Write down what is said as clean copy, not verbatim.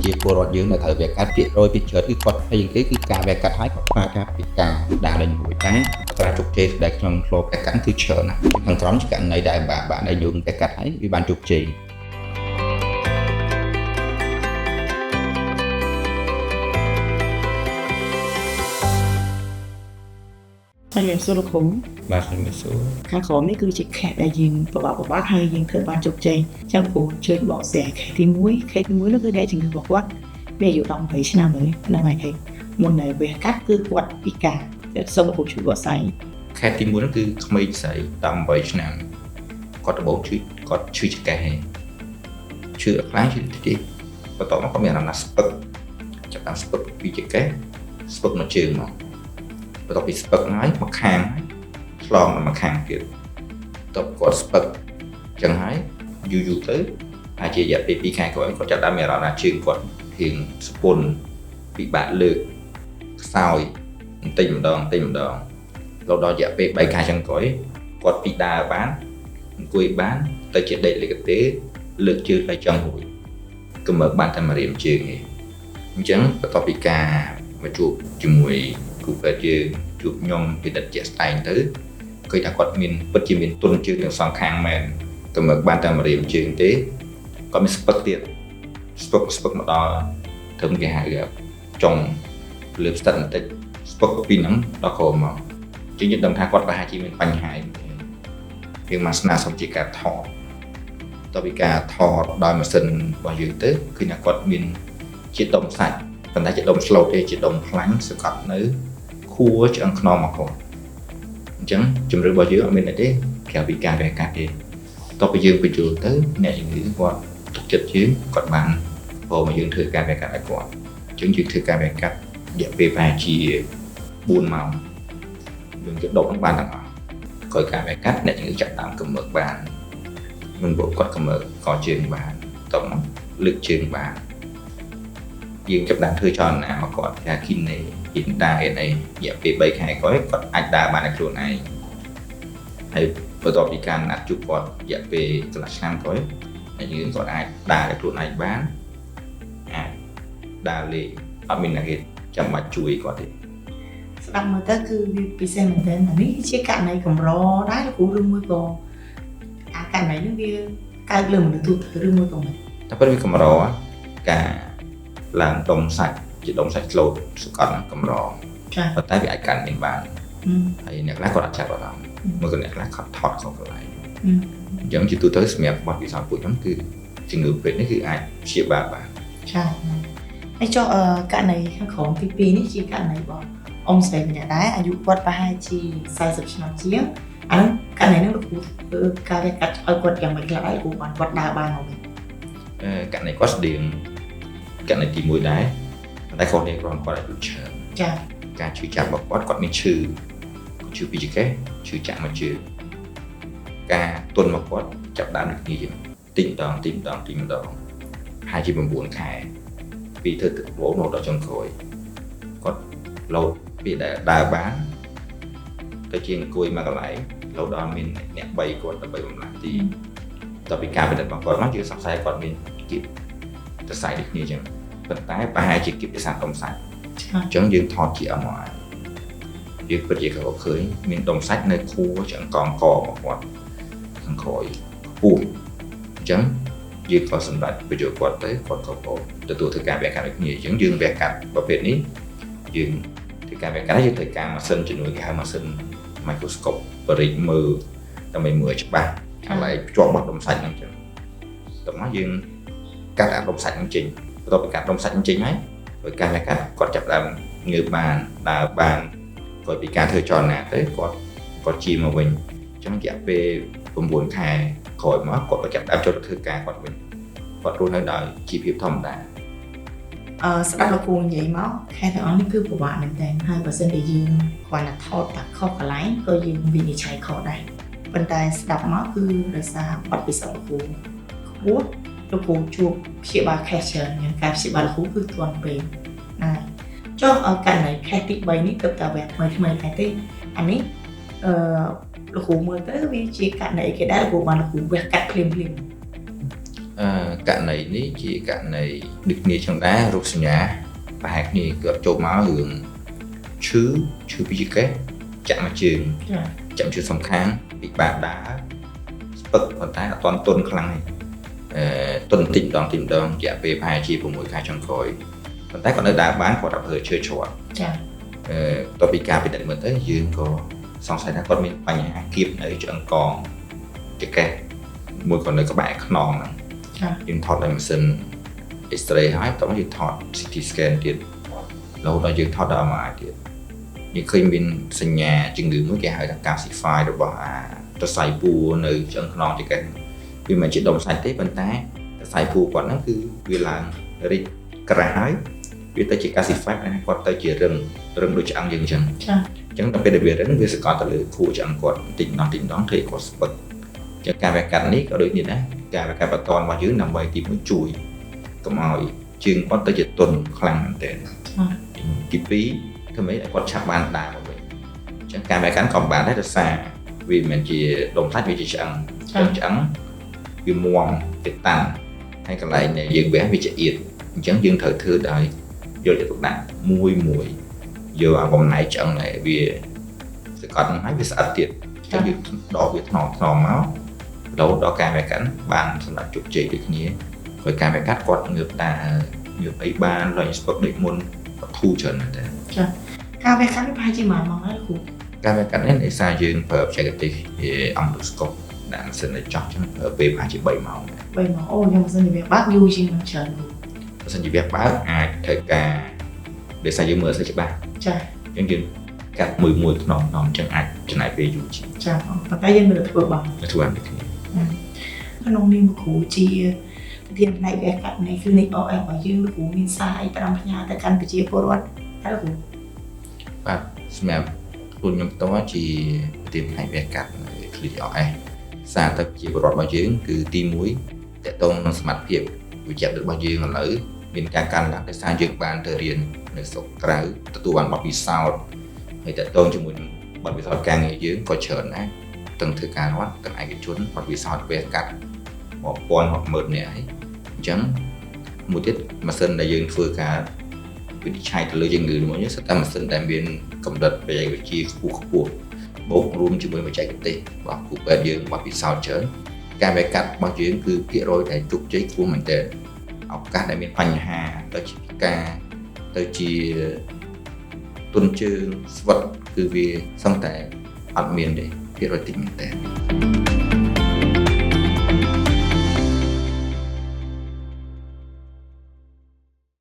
ជាពលរដ្ឋយើងនៅត្រូវវាកាត់ពាក្យរយពីច្រើនគឺគាត់ហើយគេគឺការវាកាត់ហើយគាត់ខ្វះការពិការដើរលេងមួយតែប្រាជោគជ័យដែលខ្ញុំធ្លាប់កាត់គឺច្រើនណាស់ខាងក្រោមជាករណីដែលបាទដែលយើងវាកាត់ហើយវាបានជោគជ័យហើយមានសួរលោកគ្រូ បាទខ្ញុំសួរ ខាងក្រោមនេះគឺជាខេត្តដែលយើងប្របាក់ហើយយើងធ្វើបានជោគជ័យចឹងគ្រូជួយបកស្រាយខេត្តទី1ខេត្តទី1នោះគឺដែលជំងឺរបស់គាត់វាអាយុ18ឆ្នាំហើយណាស់ហើយមុនដែលវាកាត់គឺគាត់ពិការសូមលោកគ្រូជួយបកស្រាយ ខេត្តទី1នោះគឺក្មេងស្រី18ឆ្នាំគាត់ដំបូងគាត់ឈឺចង្កេះឈឺខ្លាំងឈឺទីបន្ទាប់មកគាត់មានអារម្មណ៍ស្ពឹកចាប់តាមស្ពឹកពីចង្កេះស្ពឹកមកជើងមកបន្ទាប់ពីស្ពឹកហើយមកខាងឆ្លងមកខាងទៀតបន្ទាប់គាត់ស្ពឹកចឹងហើយយូរទៅអាចជារយៈពេល2ខែក្រោយគាត់ចាប់បានមានអារម្មណ៍ថាជើងគាត់រៀងស្ពន់ពិបាកលើកខ្សោយបន្តិចម្ដងរហូតដល់រយៈពេល3ខែចុងក្រោយគាត់ពីដើរបានអង្គុយបានទៅជាដេកលេខទេលើកជើងឲ្យចង់រួចក៏មើលបានតែមករៀមជើងឯងអញ្ចឹងបន្ទាប់ពីការមកជួបជាមួយគ្រូពេទ្យយើងជួបខ្ញុំពិនិត្យជាក់ស្ដែងទៅឃើញថាគាត់មានពិតជាមានទុនជើងទាំងសងខាងមែនក៏មើលបានតែមករៀមជើងទេគាត់មានស្ពឹកទៀតស្ពឹកមកដល់ត្រឹមគេហៅចុងលើផ្ទៃបន្តិចស្ពឹកពីហ្នឹងដល់ក្រោមមកជាយើងដឹងថាគាត់ប្រហែលជាមានបញ្ហាយើងមកស្នើសុំជាការថតពីការថតដោយម៉ាស៊ីនរបស់យើងទៅគឺថាគាត់មានជាដុំសាច់ប៉ុន្តែជាដុំស្លូតទេជាដុំខ្លាញ់សង្កត់នៅខួរឆ្អឹងខ្នងមកគាត់អញ្ចឹងជំរឿនរបស់យើងអត់មានទេក្រៅពីការវះកាត់ទេតទៅយើងបញ្ចូលទៅអ្នកជំងឺគាត់ទុកចិត្តយើងគាត់បានព្រមឲ្យយើងធ្វើការវះកាត់ឲ្យគាត់អញ្ចឹងយើងធ្វើការវះកាត់រយៈពេលប្រហែលជា4ម៉ោងយើងជិះដប់បានទាំងអស់ក្រោយការវះកាត់អ្នកជំងឺចាប់តាមកំមើកបានមិនពួកគាត់កំមើកកជើងបានតមកលើកជើងបានយើងចាប់បានធ្វើចលនាមកគាត់ថាគីនេយិនដាអីរយៈពេល3ខែក្រោយគាត់អាចដើរបានដោយខ្លួនឯងហើយបន្ទាប់ពីការណាត់ជួបគាត់រយៈពេលកន្លះឆ្នាំក្រោយហើយយើងគាត់អាចដើរដោយខ្លួនឯងបានអាចដើរលេងអត់មានអ្នកគេចាំបាច់ជួយគាត់ទេ ស្ដាប់មើលទៅគឺវាពិសេសមែនទែននេះជាករណីកម្រដែរលោកគ្រូឬមួយក៏អាករណីនេះវាកើតលើមនុស្សទូទៅឬមួយក៏មិន តែពិតវាកម្រការឡើងដុំសាច់ជាដុំសាច់ស្លូតសង្កត់កម្រចាប៉ុន្តែវាអាចកាន់មានបានហើយអ្នកខ្លះគាត់អាចចាប់អារម្មណ៍មួយក៏អ្នកខ្លះខត់ថត់ក្នុងកន្លែងអញ្ចឹងជាទូទៅសម្រាប់បទពិសោធន៍ពួកខ្ញុំគឺជំងឺពេទ្យនេះគឺអាចព្យាបាលបានចាហើយចុះករណីខាងក្រោមទី2នេះជាករណីរបស់អ៊ំស្រីម្នាក់ដែរអាយុគាត់ប្រហែលជា40ឆ្នាំជាងអានោះករណីនេះលោកគ្រូធ្វើការវះកាត់ឲ្យគាត់យ៉ាងម៉េចខ្លះហើយគ្រូបានគាត់ដើរបានមកវិញករណីគាត់ស្តៀងករណីទី1ដែរតែគាត់នេះគាត់អាយុច្រើនចាការឈឺចាប់របស់គាត់មានឈឺពីចង្កេះឈឺចាក់មកជើងការទន់មកគាត់ចាប់ដើមដូចគ្នាទីម្ដងហើយជា9ខែពីធ្វើទឹកបោនៅដល់ចុងក្រោយគាត់លោតពីដែលដើរបានទៅជាអង្គុយមកកន្លែងលោតដល់មានអ្នក3គាត់ដើម្បីបំលាស់ទីតទៅពីការពិនិត្យរបស់គាត់មកយើងសង្ស័យគាត់មានគៀបសរសៃដូចគ្នាអញ្ចឹងប៉ុន្តែប្រហែលជាគៀបភាសាដុំសាច់អញ្ចឹងយើងថតជា MRI យើងពិតជាគាត់ឃើញមានដុំសាច់នៅខួរឆ្អឹងកងករបស់គាត់ខាងក្រោយខ្ពស់អញ្ចឹងយើងក៏សម្រាប់បញ្ចូលគាត់ទៅគាត់ក៏ទទួលធ្វើការវះកាត់ដូចគ្នាអញ្ចឹងយើងវះកាត់ប្រភេទនេះយើងធ្វើការវះកាត់យើងត្រូវការម៉ាស៊ីនជំនួយគេហៅម៉ាស៊ីន microscope បរិច្មើលដើម្បីមើលច្បាស់កន្លែងភ្ជាប់របស់ដុំសាច់ហ្នឹងអញ្ចឹងតោះមកយើងកាត់អាដុំសាច់ហ្នឹងចេញបន្ទាប់ពីកាត់ដុំសាច់ហ្នឹងចេញហើយដោយការវះកាត់គាត់ចាប់ដើមងើបបានដើរបានក្រោយពីការធ្វើចលនាទៅគាត់ជាមកវិញអញ្ចឹងរយៈពេល9ខែក្រោយមកគាត់ក៏ចាប់ដើមចូលទៅធ្វើការគាត់វិញគាត់រស់នៅដោយជីវភាពធម្មតាស្ដាប់លោកគ្រូនិយាយមកខែទាំងអស់នេះគឺពិបាកមែនតើហើយបើសិនជាយើងគ្រាន់តែថតតែខុសកន្លែងក៏យើងវិនិច្ឆ័យខុសដែរប៉ុន្តែស្ដាប់មកគឺដោយសារបទពិសោធន៍លោកគ្រូខ្ពស់លោកគ្រូជួបព្យាបាលខេសច្រើនការព្យាបាលលោកគ្រូគឺទាន់ពេកណាចុះករណីខេសទី3នេះទៅតែវះថ្មីតែទេអានេះលោកគ្រូមើលទៅវាជាករណីគេដែរលោកគ្រូបានលោកគ្រូវះកាត់ភ្លាម ករណីនេះជាករណីដូចគ្នាចឹងដែររោគសញ្ញាប្រហែលគ្នាគាត់ចូលមករឿងឈឺពីចង្កេះចាក់មកជើងចាក់ជើងសំខាន់ពិបាកដើរស្ពឹកប៉ុន្តែអត់ទាន់ទន់ខ្លាំងទេទន់តិចម្ដងរយៈពេលប្រហែលជា6ខែចុងក្រោយប៉ុន្តែគាត់នៅដើរបានគាត់អត់ធ្វើឈឺឆ្លាត់ចាតទៅពីការពិនិត្យមើលទៅយើងក៏សង្ស័យថាគាត់មានបញ្ហាគៀបនៅឆ្អឹងកងចង្កេះមួយក៏នៅក្បែរខ្នងហ្នឹងយើងថតដោយម៉ាស៊ីន X-ray ហើយតោះយើងថត CT scan ទៀតរហូតដល់យើងថតដល់ MRI ទៀតយើងឃើញមានសញ្ញាជំងឺមួយគេហៅថា calcify របស់សរសៃពួរនៅឆ្អឹងខ្នងចង្កេះវាមិនជាដុំសាច់ទេប៉ុន្តែសរសៃពួរគាត់ហ្នឹងគឺវាឡើងរីកក្រាស់ហើយវាទៅជា calcify គាត់ទៅជារឹងដូចឆ្អឹងយើងអញ្ចឹងអញ្ចឹងដល់ពេលដែលវារឹងវាសកត់ទៅលើខួរឆ្អឹងគាត់តិចម្ដងធ្វើឲ្យគាត់ស្ពឹកចឹងការវះកាត់នេះក៏ដូចនេះដែរការវះកាត់បន្តរបស់យើងដើម្បីទី1ជួយកុំឲ្យជើងគាត់ទៅជាទន់ខ្លាំងមែនទែនទី2ធ្វើម៉េចឲ្យគាត់ឆាប់បានដើរមកវិញអញ្ចឹងការវះកាត់ក៏បានដែរដោយសារវាមិនមែនជាដុំសាច់វាជាឆ្អឹងឆ្អឹងវាមាំវាតាន់ហើយកន្លែងដែលយើងវះវាជាអៀតអញ្ចឹងយើងត្រូវធ្វើដោយយកទៅដាក់មួយយកអាបំណែកឆ្អឹងដែលវាសកត់ហ្នឹងហើយវាស្អិតទៀតតែយើងដកវាថ្នមមករហូតដល់ការវះកាត់បានសម្រាប់ជោគជ័យដូចគ្នាហើយការវះកាត់គាត់ងើបដើរងើបអីបានឡើងស្ពឹកដូចមុនធូរច្រើនណាស់ដែរចាការវះកាត់វាប្រហែលជា1 ម៉ោងហើយគ្រូការវះកាត់នេះដោយសារយើងប្រើបច្ចេកទេសendoscope ដាក់ម៉ាស៊ីនឲ្យចោះចឹងប្រើពេលប្រហែលជា3 ម៉ោងអូខ្ញុំម៉ាស៊ីនវាបើកយូរជាងនឹងច្រើនម៉ាស៊ីនវាបើកអាចត្រូវការដោយសារយើងមើលទៅច្បាស់ចាអញ្ចឹងយើងកាត់មួយថ្នមអញ្ចឹងអាចចំណាយពេលយូរជាងចាប៉ុន្តែយើងនៅធ្វើបានធ្វើបានដូចគ្នាក្នុងនាមគ្រូជាប្រធានផ្នែកវះកាត់នៃ Clinic OS របស់យើងលោកគ្រូមានសារអីផ្ញើទៅកាន់ប្រជាពលរដ្ឋហើយគ្រូបាទសម្រាប់ខ្លួនខ្ញុំផ្ទាល់ជាប្រធានផ្នែកវះកាត់នៃ Clinic OS សារទៅប្រជាពលរដ្ឋរបស់យើងគឺទី1តកតងនឹងសមត្ថភាពវិជ្ជារបស់យើងឥឡូវមានការកើនឡើងដោយសារយើងបានទៅរៀននៅស្រុកក្រៅទទួលបានបទពិសោធន៍ហើយតកតងជាមួយនឹងបទពិសោធន៍ការងារយើងក៏ច្រើនដែរទាំងធ្វើការរដ្ឋទាំងឯកជនបទពិសោធន៍វះកាត់1000-10000នាក់ហើយអញ្ចឹងមួយទៀតម៉ាស៊ីនដែលយើងធ្វើការវិនិច្ឆ័យទៅលើជំងឺមួយនេះសិតតែម៉ាស៊ីនដែលមានកម្រិតបច្ចេកវិទ្យាខ្ពស់បូករួមជាមួយបច្ចេកទេសរបស់គ្រូពេទ្យយើងបទពិសោធន៍ច្រើនការវះកាត់របស់យើងគឺភាគរយដែលជោគជ័យខ្ពស់មែនទែនឱកាសដែលមានបញ្ហាទៅជាការទៅជាទុនជើងស្វិតគឺវាសឹងតែអត់មានទេភាគរយតិចមែនទែន